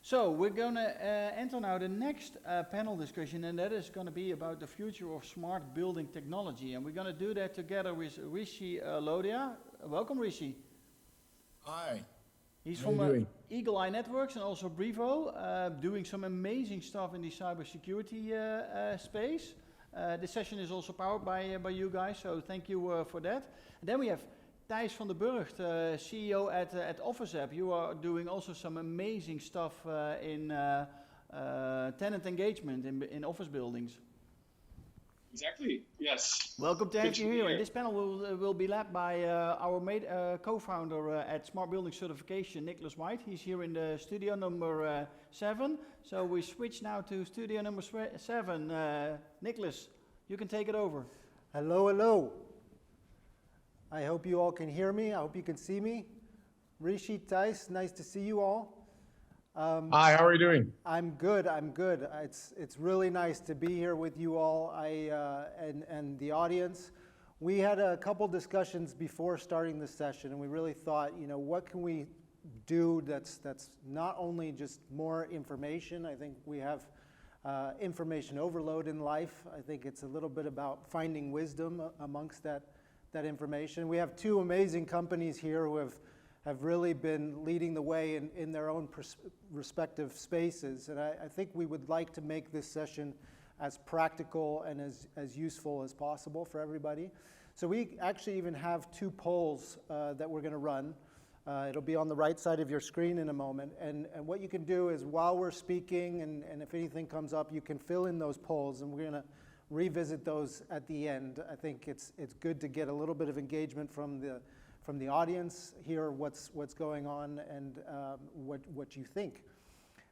So we're going to enter now the next panel discussion, and that is going to be about the future of smart building technology. And we're going to do that together with Rishi Lodhia. Welcome, Rishi. Hi. He's from Eagle Eye Networks and also Brevo, doing some amazing stuff in the cybersecurity space. This session is also powered by you guys, so thank you for that. And then we have Thijs van der Burgt, CEO at OfficeApp. You are doing also some amazing stuff in tenant engagement in office buildings. Exactly, yes. Welcome to have you here. And this panel will be led by our co-founder at Smart Building Certification, Nicholas White. He's here in the studio number 7. So we switch now to studio number 7. Nicholas, you can take it over. Hello, hello. I hope you all can hear me. I hope you can see me. Rishi, Thijs, nice to see you all. Hi, how are you doing? I'm good. It's really nice to be here with you all and the audience. We had a couple discussions before starting this session, and we really thought, what can we do that's not only just more information. I think we have information overload in life. I think it's a little bit about finding wisdom amongst that information. We have two amazing companies here who have really been leading the way in their own respective spaces. And I think we would like to make this session as practical and as useful as possible for everybody. So we actually even have 2 polls that we're going to run. It'll be on the right side of your screen in a moment. And what you can do is while we're speaking and if anything comes up, you can fill in those polls, and we're going to revisit those at the end. I think it's good to get a little bit of engagement from the audience, hear what's going on and what you think.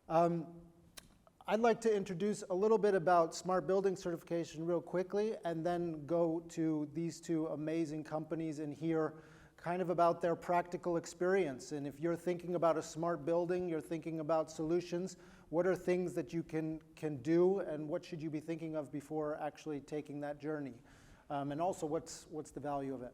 I'd like to introduce a little bit about Smart Building Certification real quickly, and then go to these 2 amazing companies and hear kind of about their practical experience. And if you're thinking about a smart building, you're thinking about solutions, what are things that you can do, and what should you be thinking of before actually taking that journey? And also, what's the value of it?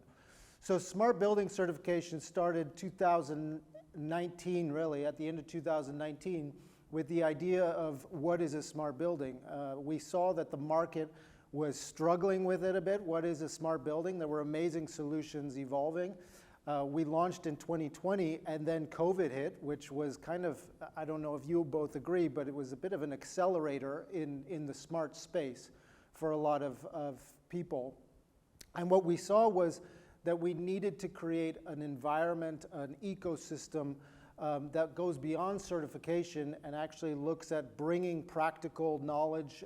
So Smart Building Certification started 2019, really, at the end of 2019, with the idea of what is a smart building. We saw that the market was struggling with it a bit. What is a smart building? There were amazing solutions evolving. We launched in 2020, and then COVID hit, which was kind of, I don't know if you both agree, but it was a bit of an accelerator in the smart space for a lot of people. And what we saw was that we needed to create an environment, an ecosystem that goes beyond certification and actually looks at bringing practical knowledge,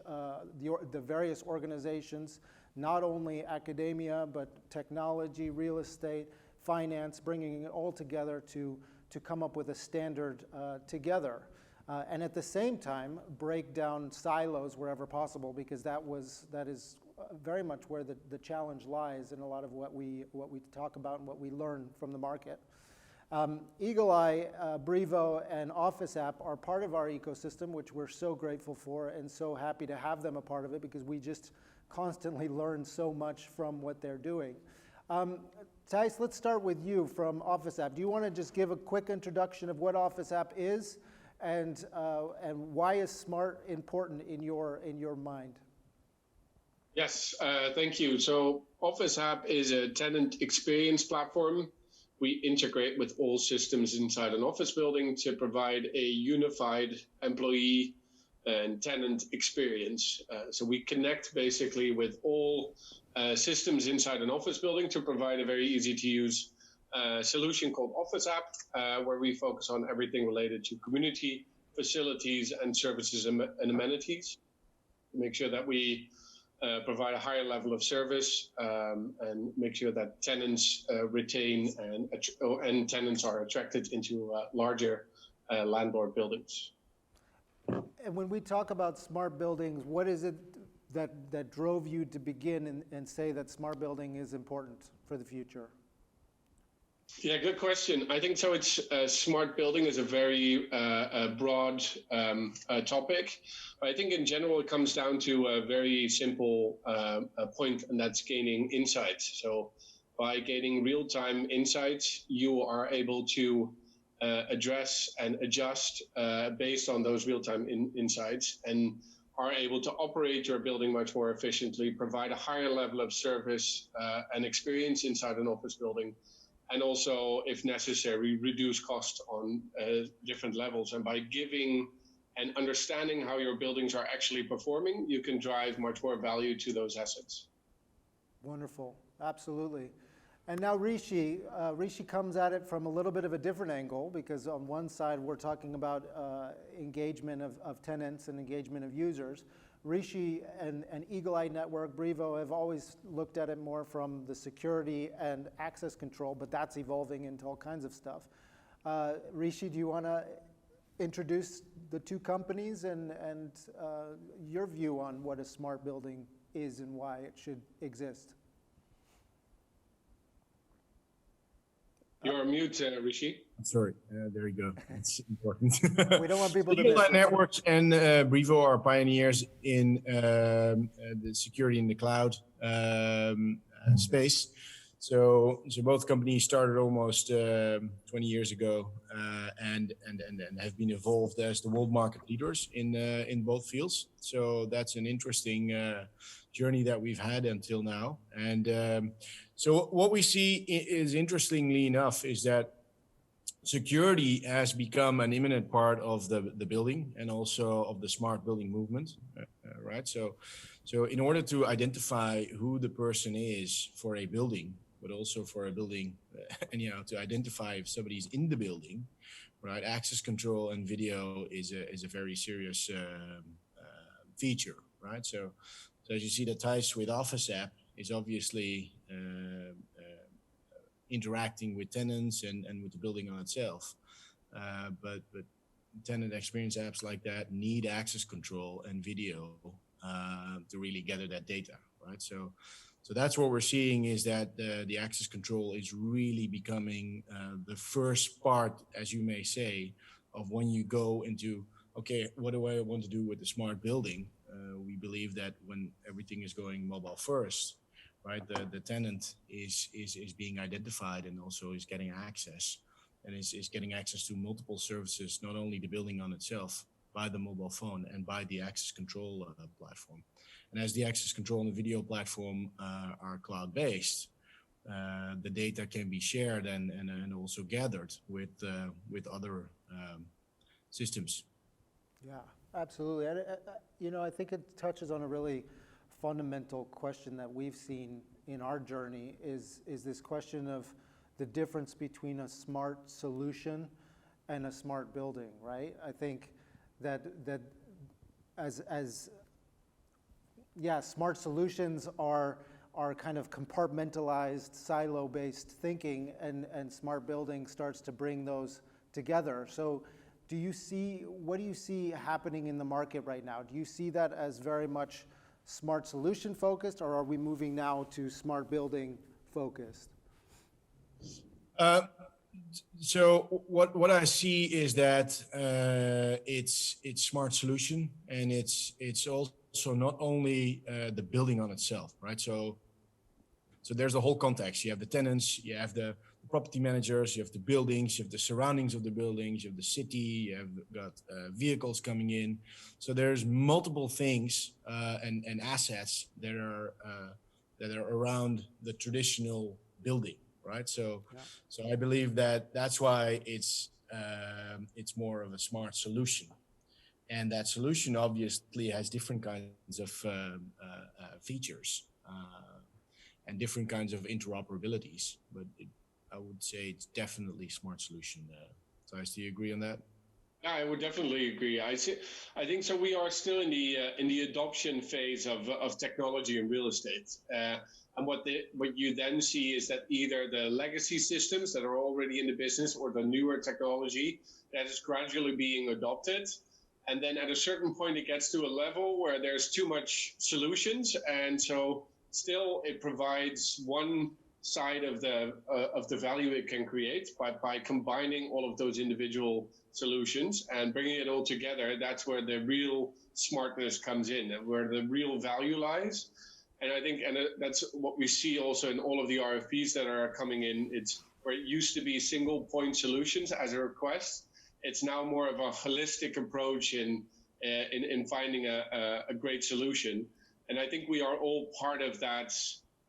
the various organizations, not only academia, but technology, real estate, finance, bringing it all together to come up with a standard together. And at the same time, break down silos wherever possible, because that is very much where the challenge lies in a lot of what we talk about and what we learn from the market. Eagle Eye, Brevo, and OfficeApp are part of our ecosystem, which we're so grateful for and so happy to have them a part of it, because we just constantly learn so much from what they're doing. Thijs, let's start with you from OfficeApp. Do you want to just give a quick introduction of what OfficeApp is and why is smart important in your mind? Yes, thank you. So OfficeApp is a tenant experience platform. We integrate with all systems inside an office building to provide a unified employee and tenant experience. So we connect basically with all systems inside an office building to provide a very easy to use solution called OfficeApp, where we focus on everything related to community, facilities, and services and amenities. Make sure that we provide a higher level of service and make sure that tenants retain and tenants are attracted into larger landlord buildings. And when we talk about smart buildings, what is it that drove you to begin and say that smart building is important for the future? Yeah, good question. I think so. It's smart building is a very broad topic. I think in general it comes down to a very simple point, and that's gaining insights. So by gaining real-time insights, you are able to address and adjust based on those real-time insights, and are able to operate your building much more efficiently, provide a higher level of service and experience inside an office building, and also, if necessary, reduce costs on different levels. And by giving and understanding how your buildings are actually performing, you can drive much more value to those assets. Wonderful, absolutely. And now Rishi comes at it from a little bit of a different angle, because on one side we're talking about engagement of tenants and engagement of users. Rishi and Eagle Eye Network, Brivo, have always looked at it more from the security and access control, but that's evolving into all kinds of stuff. Rishi, do you want to introduce the two companies and your view on what a smart building is and why it should exist? You're on mute, Rishi. Sorry, there you go. It's important. We don't want people to Eagle miss Eye it. Networks and Brivo are pioneers in the security in the cloud space. So both companies started almost 20 years ago and have been evolved as the world market leaders in both fields. So that's an interesting journey that we've had until now. And so what we see is, interestingly enough, is that security has become an imminent part of the building and also of the smart building movement, right? So in order to identify who the person is for a building, but also for a building, anyhow, to identify if somebody's in the building, right? Access control and video is a very serious feature, right? So as you see, the Thijs with OfficeApp is obviously interacting with tenants and with the building on itself. But tenant experience apps like that need access control and video to really gather that data, right? So that's what we're seeing, is that the access control is really becoming the first part, as you may say, of when you go into, okay, what do I want to do with the smart building? We believe that when everything is going mobile first, right, the tenant is being identified and also is getting access, and is getting access to multiple services, not only the building on itself, by the mobile phone and by the access control platform. And as the access control and the video platform are cloud-based, the data can be shared and also gathered with other systems. Yeah, absolutely. And, I think it touches on a really fundamental question that we've seen in our journey is this question of the difference between a smart solution and a smart building, right? I think that smart solutions are kind of compartmentalized, silo-based thinking, and smart building starts to bring those together. So what do you see happening in the market right now? Do you see that as very much smart solution focused, or are we moving now to smart building focused? So what I see is that it's smart solution, and it's also not only the building on itself, right? So there's a whole context. You have the tenants, you have the property managers, you have the buildings, you have the surroundings of the buildings, you have the city, you have got vehicles coming in. So there's multiple things and assets that are around the traditional building, right? So I believe that's why it's more of a smart solution, and that solution obviously has different kinds of features and different kinds of interoperabilities, but I would say it's definitely smart solution. Thijs, do you agree on that? Yeah, I would definitely agree. I think so. We are still in the adoption phase of technology in real estate, and what you then see is that either the legacy systems that are already in the business or the newer technology that is gradually being adopted, and then at a certain point it gets to a level where there's too much solutions, and so still it provides one side of the value it can create by combining all of those individual solutions and bringing it all together. That's where the real smartness comes in, and where the real value lies. And I think, and that's what we see also in all of the RFPs that are coming in. It's where it used to be single point solutions as a request. It's now more of a holistic approach in finding a great solution. And I think we are all part of that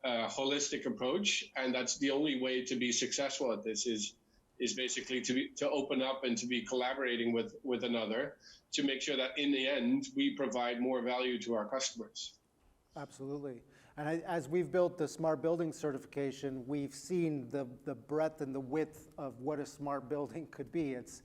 holistic approach, and that's the only way to be successful at this is basically to open up and to be collaborating with another to make sure that in the end we provide more value to our customers. Absolutely. And as we've built the smart building certification, we've seen the breadth and the width of what a smart building could be. It's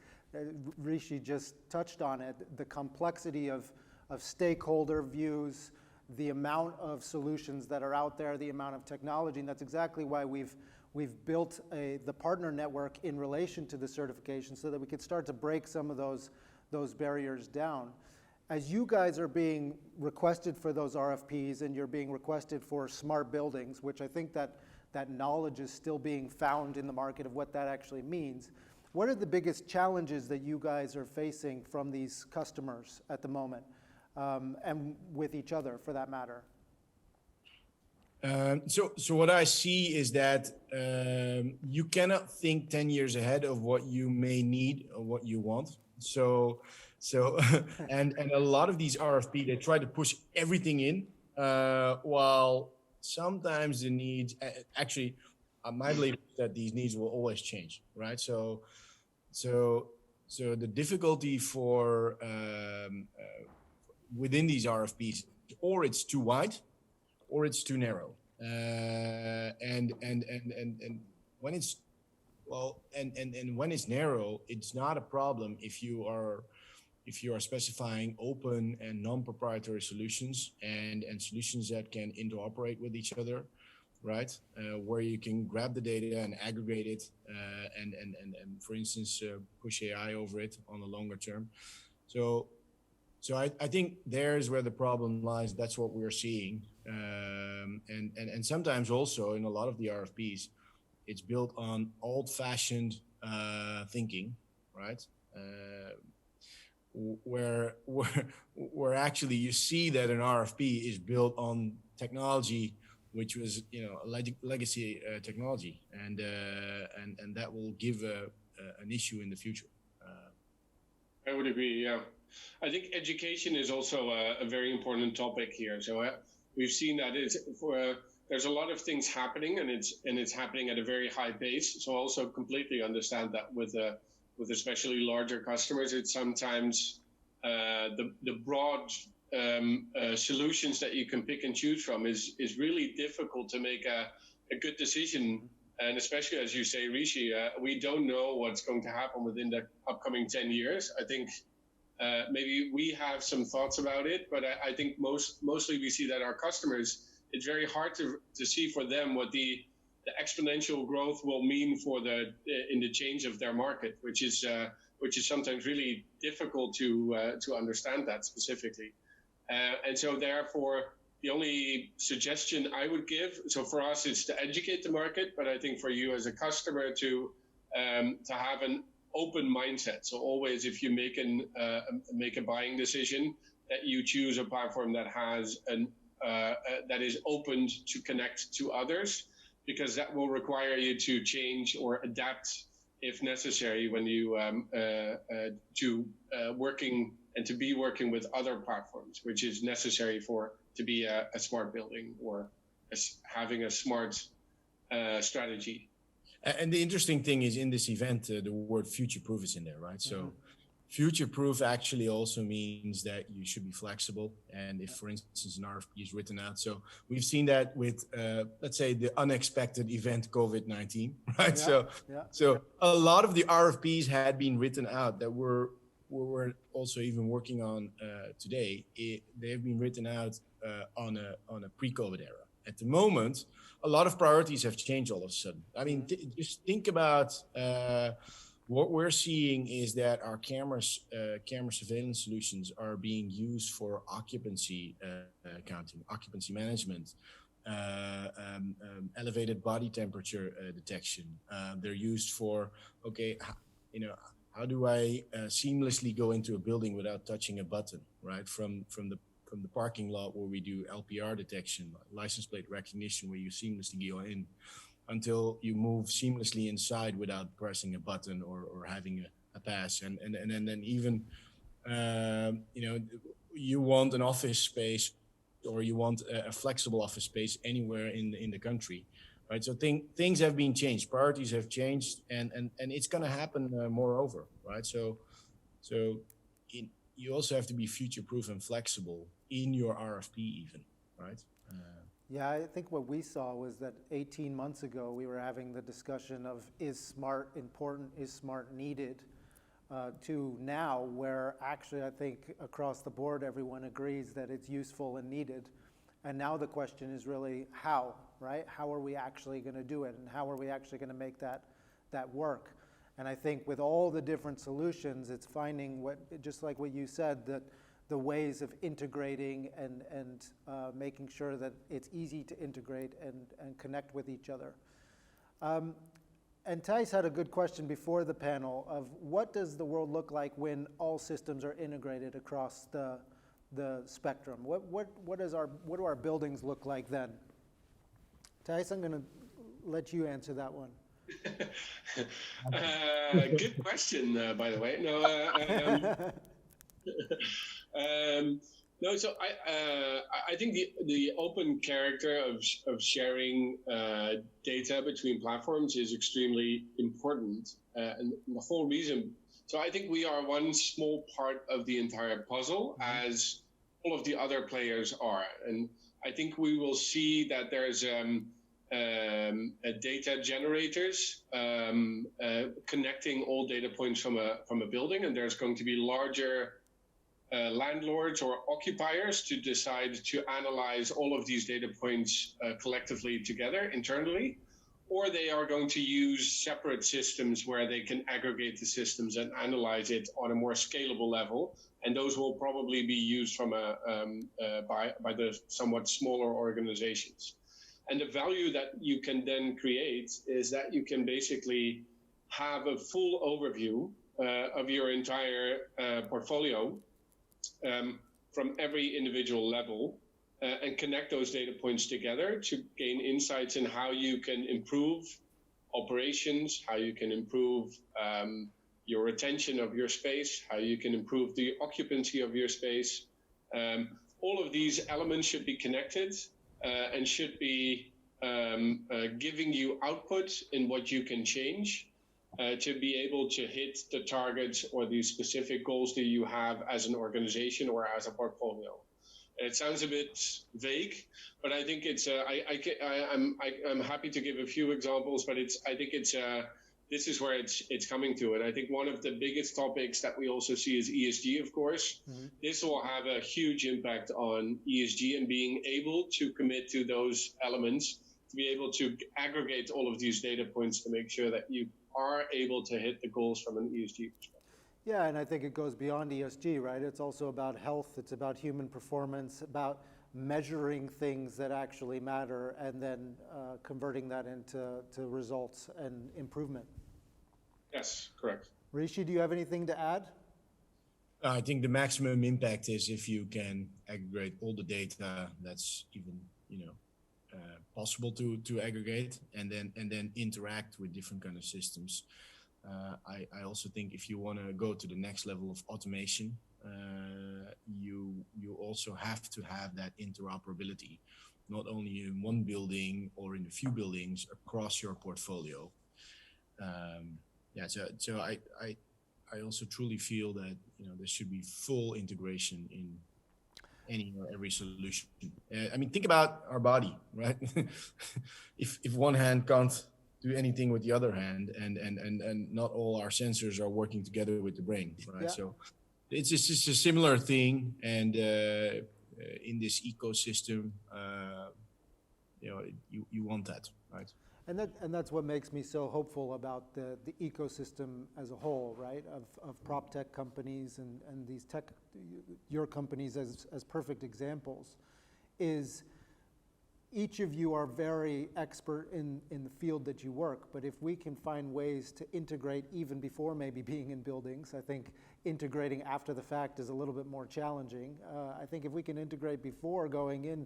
Rishi just touched on it, the complexity of stakeholder views, the amount of solutions that are out there, the amount of technology, and that's exactly why we've built the partner network in relation to the certification so that we could start to break some of those barriers down. As you guys are being requested for those RFPs and you're being requested for smart buildings, which I think that knowledge is still being found in the market of what that actually means, what are the biggest challenges that you guys are facing from these customers at the moment, and with each other for that matter? So what I see is that you cannot think 10 years ahead of what you may need or what you want. So and a lot of these RFP, they try to push everything in, while sometimes the needs, actually, my belief is that these needs will always change, right? So the difficulty for within these RFPs, or it's too wide, or it's too narrow, and when it's when it's narrow, it's not a problem if you are specifying open and non-proprietary solutions and solutions that can interoperate with each other, right? Where you can grab the data and aggregate it, and for instance, push AI over it on the longer term. So I think there's where the problem lies. That's what we're seeing, and sometimes also in a lot of the RFPs, it's built on old-fashioned thinking, right? Where actually you see that an RFP is built on technology, which was legacy technology, and that will give an issue in the future. I would agree. Yeah, I think education is also a very important topic here. So we've seen that there's a lot of things happening, and it's happening at a very high pace. So I also completely understand that with especially larger customers, it's sometimes the broad solutions that you can pick and choose from is really difficult to make a good decision. And especially as you say, Rishi, we don't know what's going to happen within the upcoming 10 years. I think maybe we have some thoughts about it, but I think mostly we see that our customers, it's very hard to see for them what the exponential growth will mean in the change of their market, which is sometimes really difficult to understand that specifically. And so therefore, the only suggestion I would give, so for us, it's to educate the market, but I think for you as a customer to have an open mindset. So always, if you make a buying decision, that you choose a platform that has that is open to connect to others, because that will require you to change or adapt if necessary when you to be working with other platforms, which is necessary to be a smart building or having a smart strategy. And the interesting thing is in this event, the word future-proof is in there, right? Mm-hmm. So future-proof actually also means that you should be flexible. And if, for instance, an RFP is written out, so we've seen that with, let's say, the unexpected event COVID-19, right? Yeah. So a lot of the RFPs had been written out that we're also even working on today. They have been written out on a pre-COVID era. At the moment, a lot of priorities have changed all of a sudden. I mean, just think about what we're seeing is that our camera surveillance solutions are being used for occupancy accounting, occupancy management, elevated body temperature detection. They're used for, how do I seamlessly go into a building without touching a button, right? From the parking lot where we do LPR detection, license plate recognition, where you seamlessly go in. until you move seamlessly inside without pressing a button or having a pass. And then even, you want an office space or you want a flexible office space anywhere in the country, right? So things have been changed, priorities have changed, and it's going to happen moreover, right? So you also have to be future-proof and flexible in your RFP even, right? Yeah, I think what we saw was that 18 months ago, we were having the discussion of is smart important, is smart needed, to now where actually I think across the board everyone agrees that it's useful and needed. And now the question is really how, right? How are we actually going to do it, and how are we actually going to make that work? And I think with all the different solutions, it's finding just like what you said, that the ways of integrating and making sure that it's easy to integrate and connect with each other. And Thijs had a good question before the panel of what does the world look like when all systems are integrated across the spectrum? What do our buildings look like then? Thijs, I'm going to let you answer that one. Good question, by the way. No, so I think the open character of sharing data between platforms is extremely important, and the whole reason. So I think we are one small part of the entire puzzle, as all of the other players are, and I think we will see that there's data generators connecting all data points from a building, and there's going to be larger landlords or occupiers to decide to analyze all of these data points collectively together internally, or they are going to use separate systems where they can aggregate the systems and analyze it on a more scalable level, and those will probably be used from by the somewhat smaller organizations. And the value that you can then create is that you can basically have a full overview of your entire portfolio from every individual level, and connect those data points together to gain insights in how you can improve operations, how you can improve your retention of your space, how you can improve the occupancy of your space. All of these elements should be connected and should be giving you output in what you can change to be able to hit the targets or the specific goals that you have as an organization or as a portfolio. It sounds a bit vague, but I think it's. I'm happy to give a few examples, but I think this is where it's coming to, and I think one of the biggest topics that we also see is ESG, of course. Mm-hmm. This will have a huge impact on ESG and being able to commit to those elements, to be able to aggregate all of these data points to make sure that you are able to hit the goals from an ESG perspective. Yeah, and I think it goes beyond ESG, right? It's also about health, it's about human performance, about measuring things that actually matter and then converting that into results and improvement. Yes, correct. Rishi, do you have anything to add? I think the maximum impact is if you can aggregate all the data that's even, possible to aggregate, and then interact with different kind of systems. I also think if you want to go to the next level of automation, you also have to have that interoperability, not only in one building or in a few buildings across your portfolio. So I also truly feel that there should be full integration in any or every solution. Think about our body, right? if one hand can't do anything with the other hand, and not all our sensors are working together with the brain, right? Yeah. So it's just a similar thing, and in this ecosystem, you want that, right? And that's what makes me so hopeful about the ecosystem as a whole, right? Of prop tech companies and these your companies as perfect examples, is each of you are very expert in the field that you work, but if we can find ways to integrate even before maybe being in buildings, I think integrating after the fact is a little bit more challenging. I think if we can integrate before going in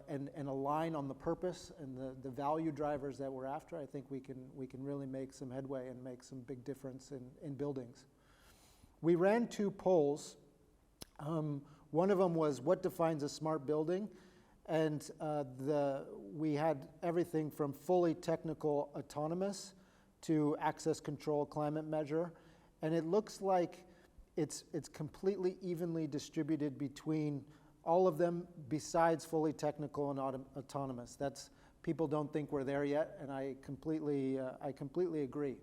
and align on the purpose and the value drivers that we're after, I think we can really make some headway and make some big difference in buildings. We ran 2 polls. One of them was what defines a smart building, and we had everything from fully technical autonomous to access control climate measure, and it looks like it's completely evenly distributed between all of them besides fully technical and autonomous. People don't think we're there yet, and I completely agree.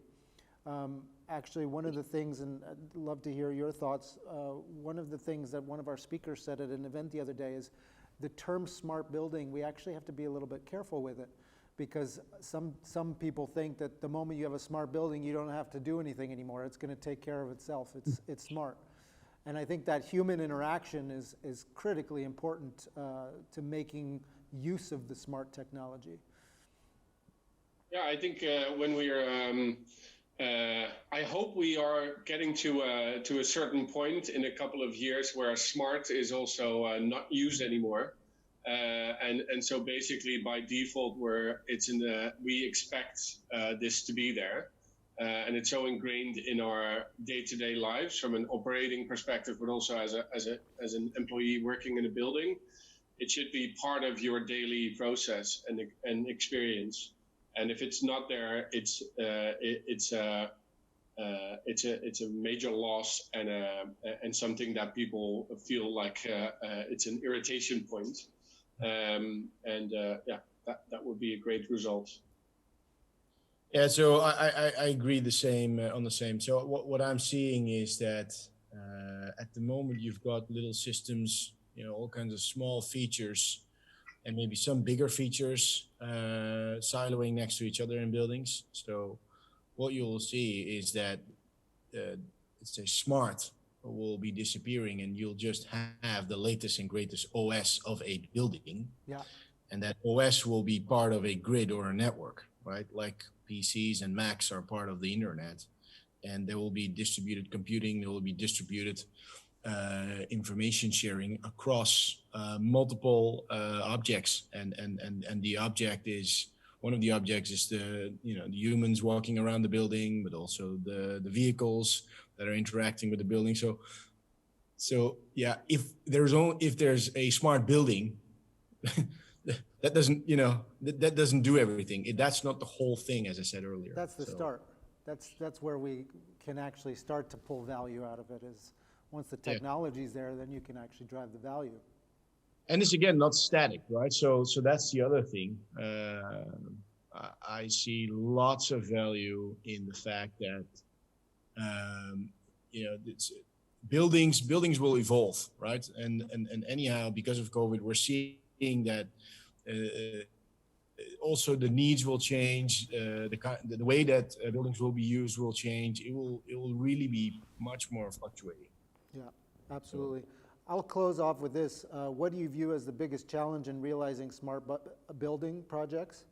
Actually, one of the things, and I'd love to hear your thoughts, one of the things that one of our speakers said at an event the other day is the term smart building, we actually have to be a little bit careful with it, because some people think that the moment you have a smart building, you don't have to do anything anymore. It's going to take care of itself. It's smart. And I think that human interaction is critically important to making use of the smart technology. Yeah, I think when we are, I hope we are getting to a certain point in a couple of years where smart is also not used anymore, and so basically by default, we expect this to be there. And it's so ingrained in our day-to-day lives from an operating perspective, but also as an employee working in a building. It should be part of your daily process and experience. And if it's not there, it's a major loss and something that people feel like it's an irritation point. That would be a great result. Yeah, so I agree on the same. So what I'm seeing is that at the moment you've got little systems, all kinds of small features and maybe some bigger features siloing next to each other in buildings. So what you'll see is that smart will be disappearing and you'll just have the latest and greatest OS of a building. Yeah. And that OS will be part of a grid or a network, right? Like PCs and Macs are part of the internet, and there will be distributed computing, there will be distributed information sharing across multiple objects, and the object is, one of the objects is the humans walking around the building, but also the vehicles that are interacting with the building. So yeah, if there's a smart building, that doesn't do everything. That's not the whole thing, as I said earlier. That's the start. That's where we can actually start to pull value out of it. Is once the technology's there, then you can actually drive the value. And it's again not static, right? So that's the other thing. I see lots of value in the fact that buildings will evolve, right? And anyhow, because of COVID, we're seeing that. Also, the needs will change. The way that buildings will be used will change. It will really be much more fluctuating. Yeah, absolutely. I'll close off with this. What do you view as the biggest challenge in realizing smart building projects?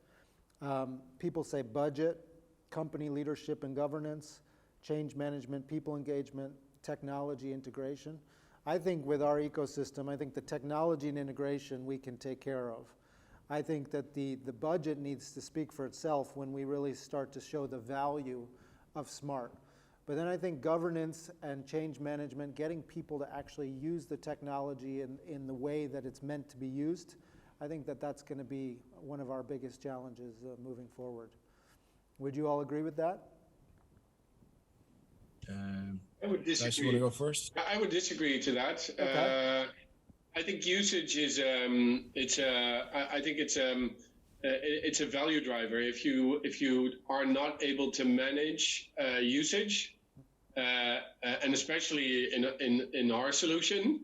People say budget, company leadership and governance, change management, people engagement, technology integration. I think with our ecosystem, I think the technology and integration we can take care of. I think that the budget needs to speak for itself when we really start to show the value of smart. But then I think governance and change management, getting people to actually use the technology in the way that it's meant to be used, I think that that's going to be one of our biggest challenges moving forward. Would you all agree with that? I would disagree. Thijs, you want to go first? I would disagree to that. Okay. I think usage is it's a value driver. If you are not able to manage usage, and especially in our solution,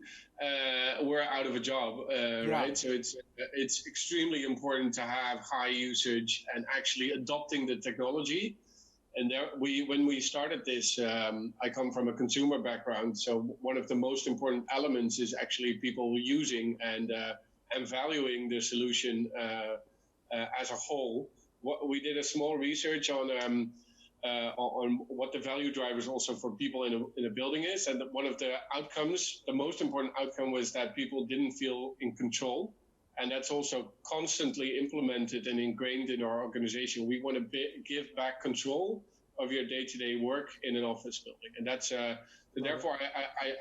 we're out of a job, right? So it's extremely important to have high usage and actually adopting the technology. And when we started this, I come from a consumer background, so one of the most important elements is actually people using and valuing the solution as a whole. We did a small research on what the value drivers also for people in a building is, and one of the outcomes, the most important outcome, was that people didn't feel in control. And that's also constantly implemented and ingrained in our organization. We want to give back control of your day-to-day work in an office building. And that's, therefore,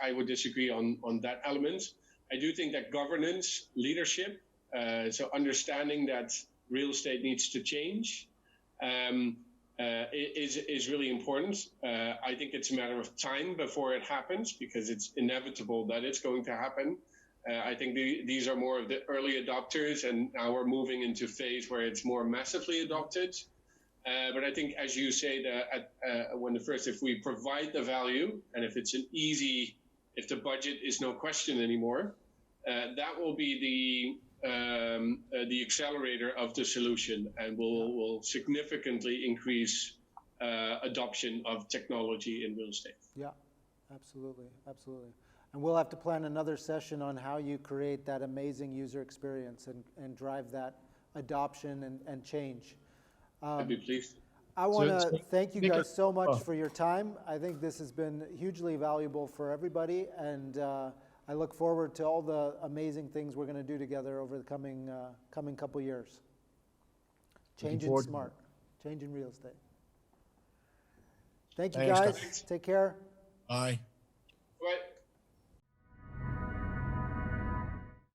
I would disagree on that element. I do think that governance, leadership, so understanding that real estate needs to change is really important. I think it's a matter of time before it happens, because it's inevitable that it's going to happen. I think these are more of the early adopters, and now we're moving into a phase where it's more massively adopted. But I think, as you say, if we provide the value, and if it's if the budget is no question anymore, that will be the accelerator of the solution, and will significantly increase adoption of technology in real estate. Yeah, absolutely, absolutely. And we'll have to plan another session on how you create that amazing user experience and drive that adoption and change. I'd be pleased. I want to thank you guys so much for your time. I think this has been hugely valuable for everybody, and I look forward to all the amazing things we're going to do together over the coming couple years. Changing smart, changing real estate. Thank you, guys. Take care. Bye.